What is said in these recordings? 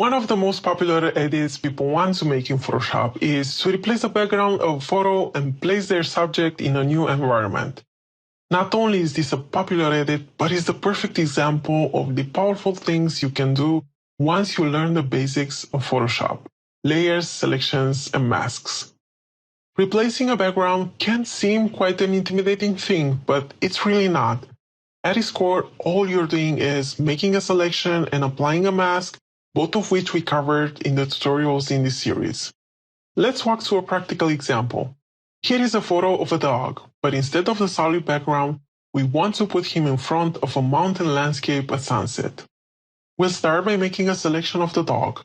One of the most popular edits people want to make in Photoshop is to replace the background of a photo and place their subject in a new environment. Not only is this a popular edit, but it's the perfect example of the powerful things you can do once you learn the basics of Photoshop: layers, selections, and masks. Replacing a background can seem quite an intimidating thing, but it's really not. At its core, all you're doing is making a selection and applying a mask, both of which we covered in the tutorials in this series. Let's walk through a practical example. Here is a photo of a dog, but instead of the solid background, we want to put him in front of a mountain landscape at sunset. We'll start by making a selection of the dog.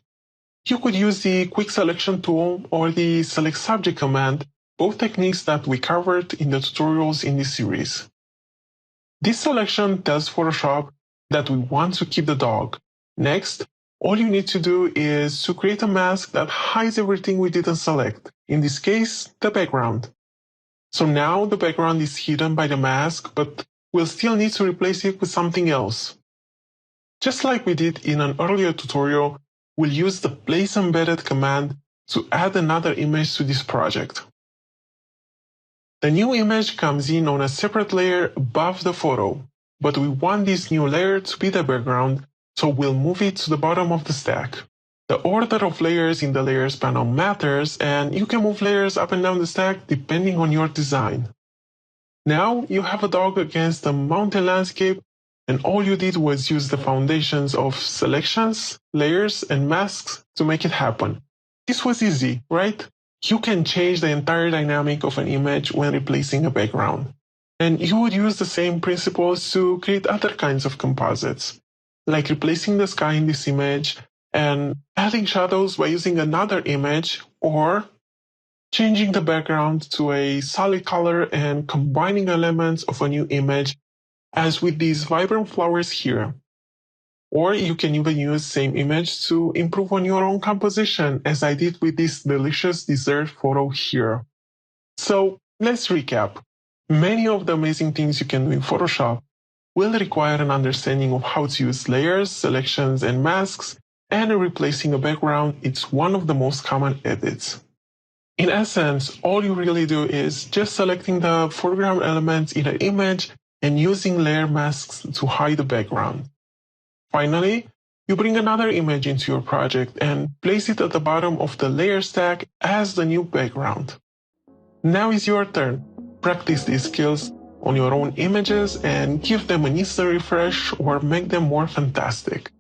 You could use the Quick Selection tool or the Select Subject command, both techniques that we covered in the tutorials in this series. This selection tells Photoshop that we want to keep the dog. Next, all you need to do is to create a mask that hides everything we didn't select, in this case, the background. So now the background is hidden by the mask, but we'll still need to replace it with something else. Just like we did in an earlier tutorial, we'll use the Place Embedded command to add another image to this project. The new image comes in on a separate layer above the photo, but we want this new layer to be the background, so we'll move it to the bottom of the stack. The order of layers in the Layers panel matters, and you can move layers up and down the stack depending on your design. Now you have a dog against a mountain landscape, and all you did was use the foundations of selections, layers, and masks to make it happen. This was easy, right? You can change the entire dynamic of an image when replacing a background. And you would use the same principles to create other kinds of composites, like replacing the sky in this image and adding shadows by using another image, or changing the background to a solid color and combining elements of a new image, as with these vibrant flowers here. Or you can even use the same image to improve on your own composition, as I did with this delicious dessert photo here. So let's recap. Many of the amazing things you can do in Photoshop will require an understanding of how to use layers, selections, and masks, and replacing a background is one of the most common edits. In essence, all you really do is just selecting the foreground elements in an image and using layer masks to hide the background. Finally, you bring another image into your project and place it at the bottom of the layer stack as the new background. Now is your turn. Practice these skills on your own images and give them an instant refresh or make them more fantastic.